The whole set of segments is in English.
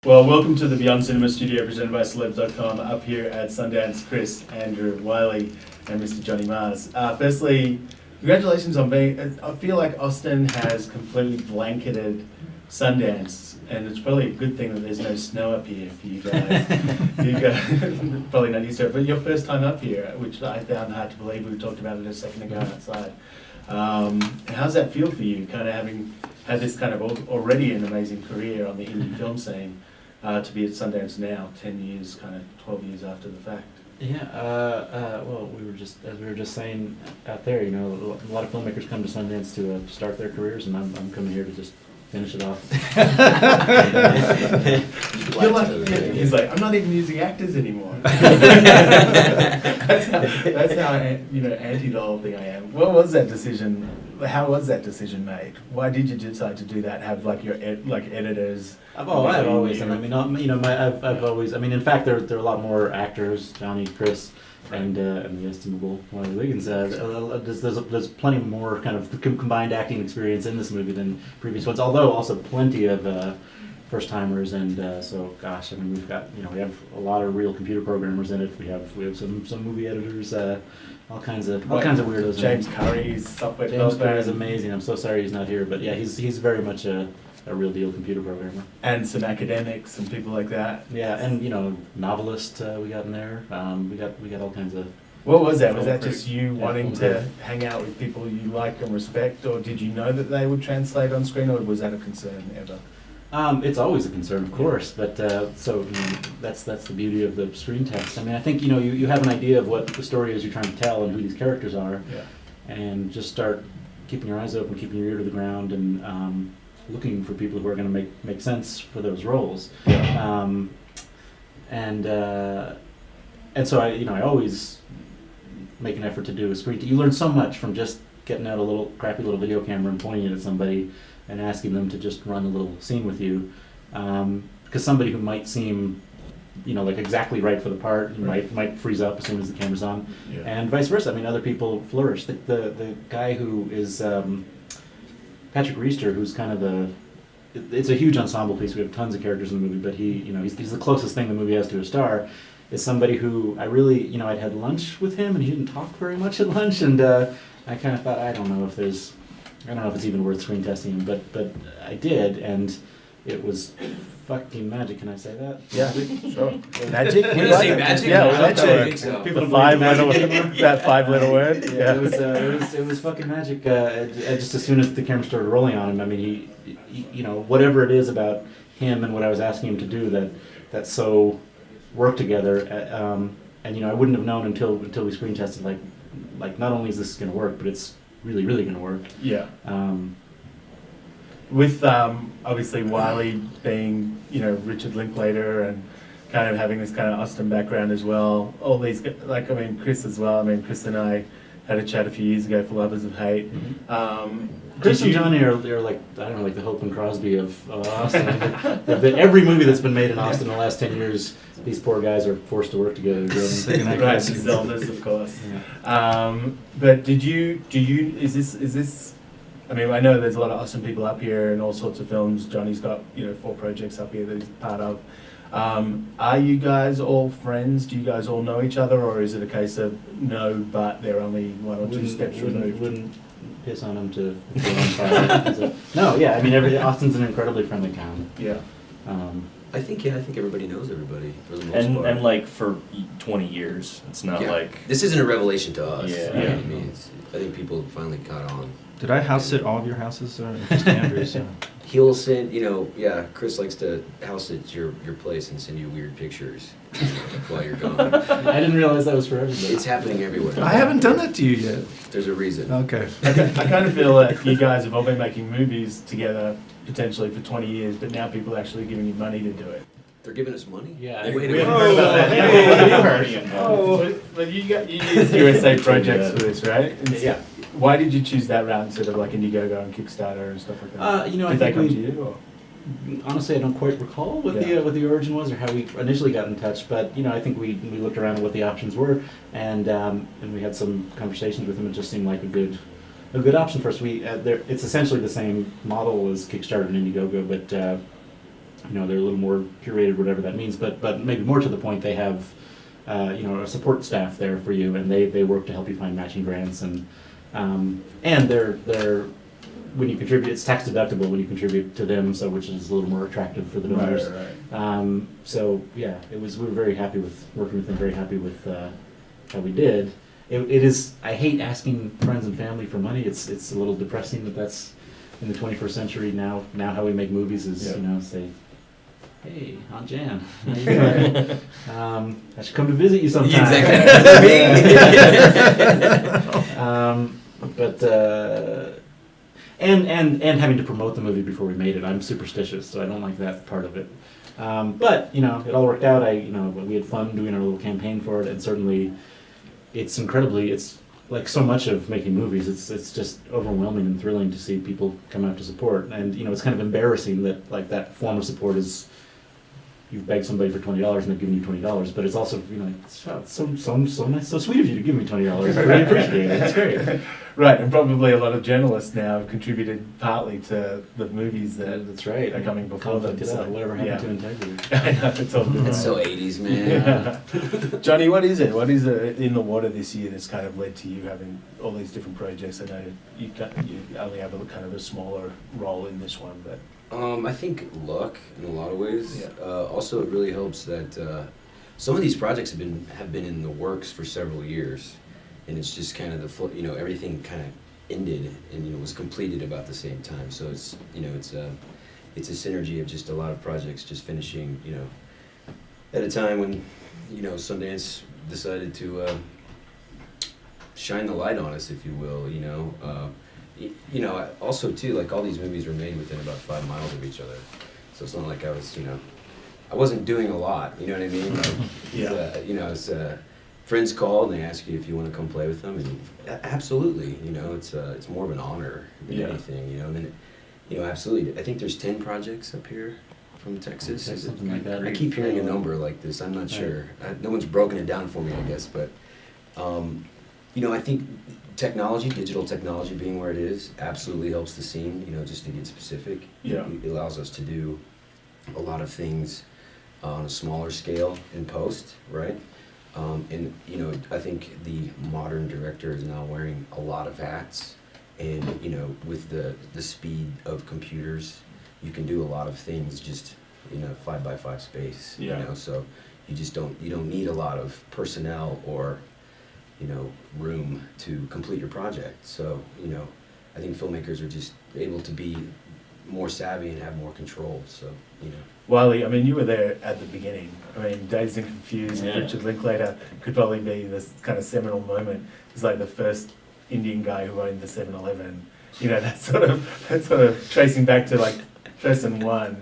Well, welcome to the Beyond Cinema Studio presented by Celebs.com up here at Sundance. Chris, Andrew, Wiley, and Mr. Jonny Mars. Firstly, congratulations on being. I feel like Austin has completely blanketed Sundance, and it's probably a good thing that there's no snow up here for you guys. You guys probably not used to it, but your first time up here, which I found hard to believe. We talked about it a second ago outside. How's that feel for you, kind of having had this kind of already an amazing career on the indie film scene? To be at Sundance now, 10 years, kind of 12 years after the fact. Yeah, well, as we were just saying out there, you know, a lot of filmmakers come to Sundance to start their careers, and I'm coming here to just finish it off. He's like, I'm not even using actors anymore. that's how anti the whole thing I am. What was that decision? How was that decision made? Why did you decide to do that? Have like your editors? I've always, and I mean, I've always. I mean, in fact, there are a lot more actors, Jonny, Chris, and the estimable Wiley Wiggins. There's plenty more kind of combined acting experience in this movie than previous ones. Although also plenty of first timers, and so gosh, I mean, we have a lot of real computer programmers in it. We have some movie editors. All kinds of weirdos. James Curry's software developer. James Curry is amazing. I'm so sorry he's not here, but yeah, he's very much a real deal computer programmer. And some academics and people like that. Yeah, and novelists we got in there. We got all kinds of. What was that? Was that just you wanting to hang out with people you like and respect, or did you know that they would translate on screen, or was that a concern ever? It's always a concern, of course, but so that's the beauty of the screen text. I mean, I think you have an idea of what the story is you're trying to tell and who these characters are, and just start keeping your eyes open, keeping your ear to the ground, and looking for people who are going to make sense for those roles. Yeah. And so I always make an effort to do a screen. You learn so much from just getting out a crappy little video camera and pointing it at somebody and asking them to just run a little scene with you, because somebody who might seem, like exactly right for the part, might freeze up as soon as the camera's on, and vice versa. I mean, other people flourish. The guy who is Patrick Reister, who's kind of it's a huge ensemble piece. We have tons of characters in the movie, but he's the closest thing the movie has to a star. Is somebody who I really, I'd had lunch with him, and he didn't talk very much at lunch, and I kind of thought, I don't know if it's even worth screen testing, but I did, and it was fucking magic. Can I say that? Yeah, sure. Magic? When you say magic? Yeah, magic. People that 5-letter word. Yeah, it was fucking magic. Just as soon as the camera started rolling on him, I mean, he whatever it is about him and what I was asking him to do that so worked together, and I wouldn't have known until we screen tested, like not only is this going to work, but it's really, really going to work. Yeah. With obviously Wiley being, Richard Linklater and kind of having this kind of Austin background as well. All these, Chris as well. I mean, Chris and I had a chat a few years ago for Lovers of Hate. Mm-hmm. Chris and Jonny are like, I don't know, like the Hope and Crosby of Austin. Every movie that's been made in Austin in the last 10 years, these poor guys are forced to work together. Right, Zeldas, of course. Yeah. But is this, I mean, I know there's a lot of Austin people up here and all sorts of films. Johnny's got, 4 projects up here that he's part of. Are you guys all friends? Do you guys all know each other, or is it a case of no, but they're only 1 or 2 steps removed? Wouldn't piss on them to go on fire. No, yeah, I mean, Austin's an incredibly friendly town. Yeah. I think everybody knows everybody for the most part. And like for 20 years, it's not like this isn't a revelation to us. Yeah. I mean, I think people finally caught on. Did I house sit all of your houses, or just Andrew's? He'll send, Chris likes to house sit your place and send you weird pictures while you're gone. I didn't realize that was for everybody. It's happening everywhere. I haven't done that to you yet. There's a reason. Okay. I kind of feel like you guys have all been making movies together potentially for 20 years, but now people are actually giving you money to do it. They're giving us money? Yeah. Wait we a haven't minute. heard about that. But you use USA projects for this, right? Yeah. Why did you choose that route instead of like Indiegogo and Kickstarter and stuff like that? I did that come to you? Or? Honestly, I don't quite recall what the origin was or how we initially got in touch, but I think we looked around at what the options were, and we had some conversations with them. It just seemed like a good option for us. It's essentially the same model as Kickstarter and Indiegogo, but they're a little more curated, whatever that means. But maybe more to the point, they have a support staff there for you, and they work to help you find matching grants, and they're when you contribute, it's tax deductible when you contribute to them, so which is a little more attractive for the donors. Right. So yeah, we were very happy with working with them, very happy with how we did. It is, I hate asking friends and family for money. It's a little depressing that that's in the 21st century now how we make movies is, say, hey, Aunt Jan, how you doing? I should come to visit you sometime. And having to promote the movie before we made it. I'm superstitious, so I don't like that part of it. But it all worked out. We had fun doing our little campaign for it, and certainly it's like so much of making movies. It's just overwhelming and thrilling to see people come out to support. And it's kind of embarrassing that like that form of support is you've begged somebody for $20 and they've given you $20, but it's also it's so nice, so sweet of you to give me $20. I really appreciate it. It's great. Right, and probably a lot of journalists now have contributed partly to the movies that That's right. are coming before them. Conflict it out, whatever happened to integrity. I know, it's all good. It's so 80s, man. Yeah. Johnny, what is it? What is it in the water this year that's kind of led to you having all these different projects? I know you only have a kind of a smaller role in this one, but I think luck in a lot of ways. Yeah. Also, it really helps that some of these projects have been in the works for several years, and it's just kind of everything kind of ended and was completed about the same time. So it's it's a synergy of just a lot of projects just finishing at a time when Sundance decided to shine the light on us, if you will. Also too, like all these movies were made within about 5 miles of each other, so it's not like I was, I wasn't doing a lot. You know what I mean? Like, yeah. It's friends call and they ask you if you want to come play with them, and absolutely, it's more of an honor than anything, And then, absolutely, I think there's 10 projects up here from Texas. Something like that. I keep hearing a number like this. I'm not sure. No one's broken it down for me, I guess, but. I think digital technology being where it is, absolutely helps the scene, just to get specific. Yeah. It allows us to do a lot of things on a smaller scale in post, right? And, I think the modern director is now wearing a lot of hats, and, with the speed of computers, you can do a lot of things just in a 5x5 space, so you don't need a lot of personnel or room to complete your project. So, I think filmmakers are just able to be more savvy and have more control. So, Wiley, I mean, you were there at the beginning. I mean, Dazed and Confused, Richard Linklater could probably be this kind of seminal moment. He's like the first Indian guy who owned the 7-Eleven. That's sort of tracing back to like person one.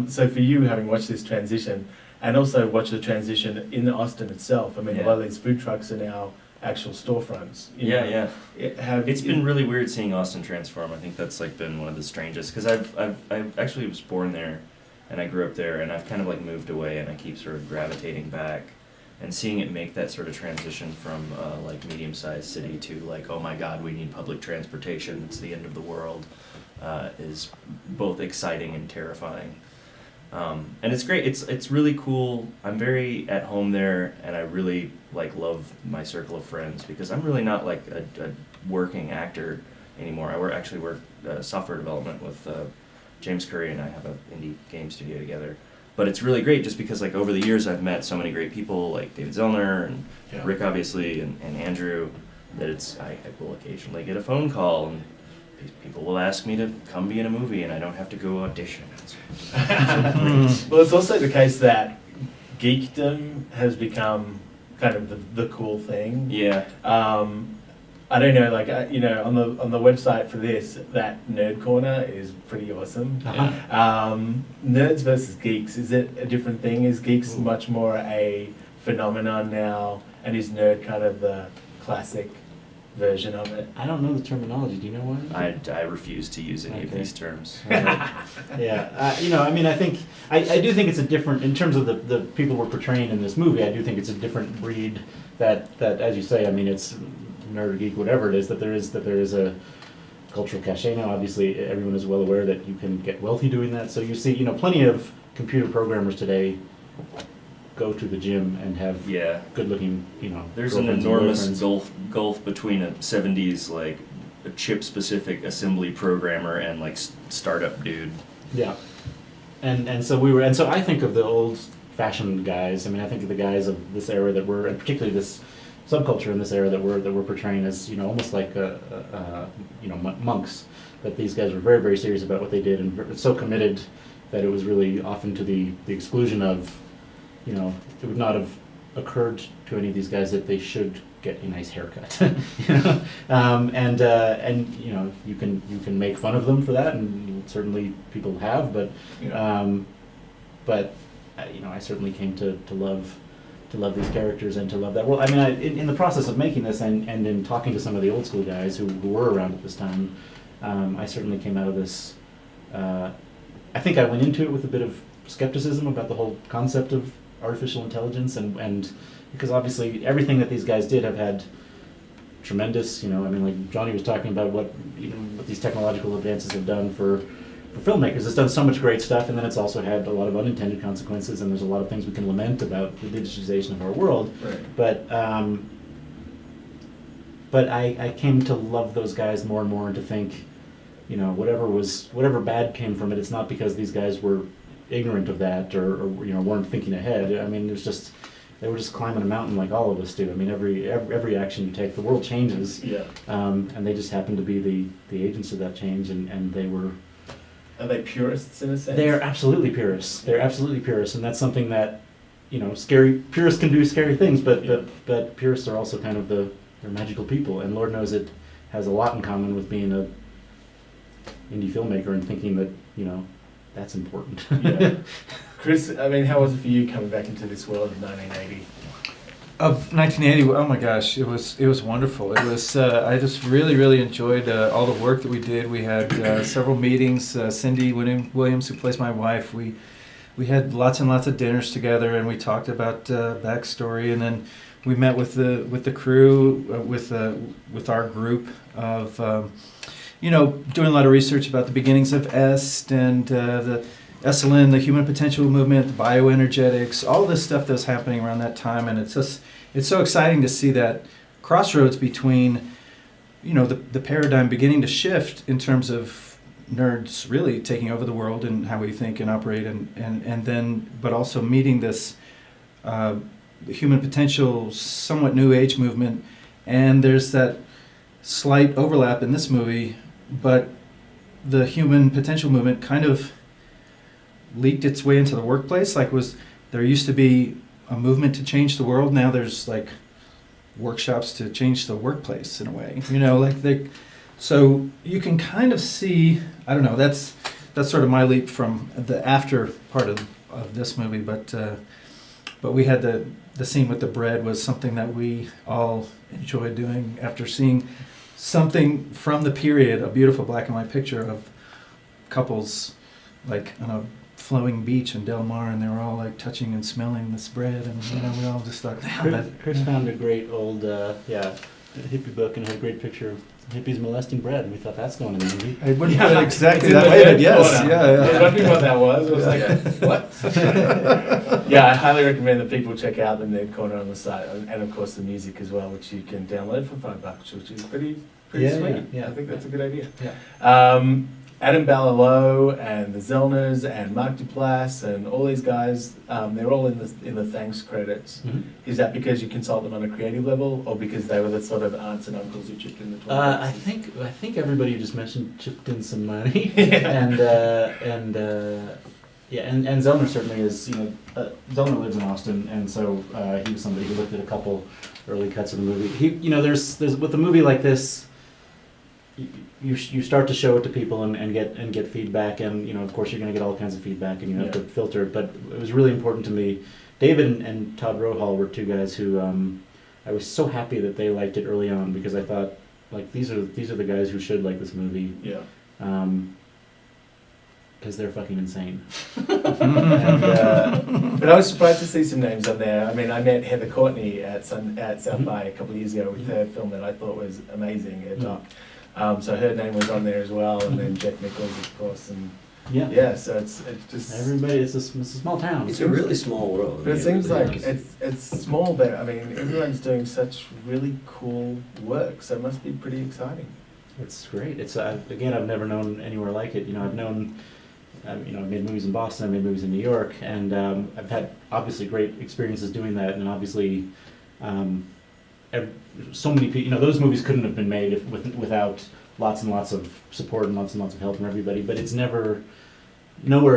So for you, having watched this transition, and also watch the transition in Austin itself. I mean, a lot of these food trucks are now actual storefronts. Yeah. It's been really weird seeing Austin transform. I think that's like been one of the strangest, because I actually was born there, and I grew up there, and I've kind of like moved away, and I keep sort of gravitating back, and seeing it make that sort of transition from like medium-sized city to like, oh my God, we need public transportation. It's the end of the world. Is both exciting and terrifying. And it's great. It's really cool. I'm very at home there, and I really love my circle of friends, because I'm really not like a working actor anymore. I actually work software development with James Curry, and I have an indie game studio together. But it's really great just because over the years I've met so many great people like David Zellner and Rick obviously and Andrew, that I will occasionally get a phone call and people will ask me to come be in a movie, and I don't have to go audition. Well, it's also the case that geekdom has become kind of the cool thing. Yeah. I don't know, on the website for this, that nerd corner is pretty awesome. Nerds versus geeks, is it a different thing? Is geeks much more a phenomenon now, and is nerd kind of the classic version of it? I don't know the terminology. Do you know what? I refuse to use any of these terms. I think I do think it's a different, in terms of the people we're portraying in this movie. I do think it's a different breed that as you say. I mean, it's nerd, geek, whatever it is. That there is cultural cachet now. Obviously, everyone is well aware that you can get wealthy doing that. So you see, plenty of computer programmers today go to the gym and have Yeah. good-looking, There's an girlfriends and enormous boyfriends. gulf between a 70s like a chip-specific assembly programmer and like startup dude. Yeah, and so I think of the old-fashioned guys. I mean, I think of the guys of this era that were, and particularly this subculture in this era that we're portraying as almost like monks. That these guys were very, very serious about what they did and so committed that it was really often to the exclusion of, it would not have occurred to any of these guys that they should get a nice haircut. And you can make fun of them for that, and certainly people have, but I certainly came to love these characters and to love that world. I mean, in the process of making this and in talking to some of the old school guys who were around at this time, I certainly came out of this. I think I went into it with a bit of skepticism about the whole concept of artificial intelligence, and because obviously everything that these guys did have had tremendous, like Jonny was talking about what these technological advances have done for filmmakers. It's done so much great stuff, and then it's also had a lot of unintended consequences, and there's a lot of things we can lament about the digitization of our world. Right. But I came to love those guys more and more, and to think, whatever bad came from it, it's not because these guys were ignorant of that or weren't thinking ahead. I mean, they were just climbing a mountain like all of us do. I mean, every action you take, the world changes. Yeah. And they just happened to be the agents of that change, and they were. Are they purists in a sense? They are absolutely purists. They're absolutely purists, and that's something that scary purists can do scary things, but purists are also kind of they're magical people, and Lord knows it has a lot in common with being a indie filmmaker and thinking that that's important. Yeah. Chris, I mean, how was it for you coming back into this world of 1980? Of 1980, oh my gosh, it was wonderful. It was I just really enjoyed all the work that we did. We had several meetings. Cindy Williams, who plays my wife, we had lots and lots of dinners together, and we talked about backstory. And then we met with the crew, with our group of doing a lot of research about the beginnings of EST and the SLN, the human potential movement, the bioenergetics, all this stuff that was happening around that time. And it's so exciting to see that crossroads between, the paradigm beginning to shift in terms of nerds really taking over the world and how we think and operate, and then, but also meeting this the human potential, somewhat new age movement. And there's that slight overlap in this movie, but the human potential movement kind of leaked its way into the workplace. There used to be a movement to change the world. Now there's workshops to change the workplace in a way. So you can kind of see. I don't know. That's sort of my leap from the after part of this movie. But we had the scene with the bread was something that we all enjoyed doing after seeing something from the period, a beautiful black and white picture of couples on a flowing beach in Del Mar, and they were all touching and smelling this bread, and we all just thought, Chris found a great old hippie book and had a great picture of hippies molesting bread, and we thought that's going in the movie. I wouldn't put it exactly that way, but yes, I was wondering what that was. I was like, what? Yeah, I highly recommend that people check out the Nerd Corner on the site, and of course the music as well, which you can download for $5, which is pretty sweet. Yeah. I think that's a good idea. Yeah. Adam Balalow and the Zellners and Mark Duplass and all these guys, they're all in the thanks credits. Mhm. Is that because you consult them on a creative level, or because they were the sort of aunts and uncles who chipped in the 20s? I think everybody you just mentioned chipped in some money, Yeah. and Zellner certainly is. Zellner lives in Austin, and so he was somebody who looked at a couple early cuts of the movie. There's with a movie like this, you start to show it to people and get feedback, and of course you're going to get all kinds of feedback, and you have to filter it. But it was really important to me. David and Todd Rohal were two guys who I was so happy that they liked it early on, because I thought these are the guys who should like this movie. Yeah. Because they're fucking insane. But I was surprised to see some names on there. I mean, I met Heather Courtney at South by a couple of years ago with her film that I thought was amazing, her doc. So her name was on there as well, and then Jeff Nichols, of course, and Yeah. so it's just. Everybody, it's a small town. It's a really small world. But it Yeah, seems really like is. it's small, but I mean everyone's doing such really cool work, so it must be pretty exciting. It's great. It's again, I've never known anywhere like it. You know, I've known, you know, I made movies in Boston, I made movies in New York, and I've had obviously great experiences doing that, and obviously, so many people. You know, those movies couldn't have been made without lots and lots of support and lots of help from everybody. But it's nowhere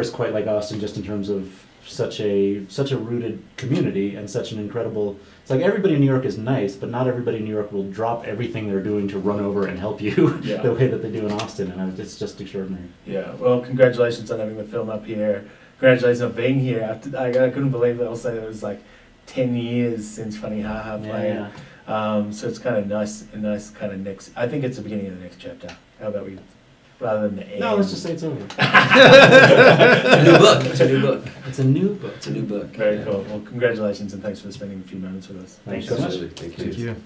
is quite like Austin, just in terms of such a rooted community and such an incredible. It's like everybody in New York is nice, but not everybody in New York will drop everything they're doing to run over and help you Yeah. the way that they do in Austin, and it's just extraordinary. Yeah, well, congratulations on having the film up here. Congratulations on being here. I couldn't believe that also it was like 10 years since Funny Ha Ha played. Yeah. So it's kind of nice, a nice kind of next. I think it's the beginning of the next chapter. How about we, rather than the end? No, let's just say it's over. It's a new book. It's a new book. It's a new book. It's a new book. Very Yeah. cool. Well, congratulations and thanks for spending a few moments with us. Thanks so much. Absolutely. Thank you. Thank you.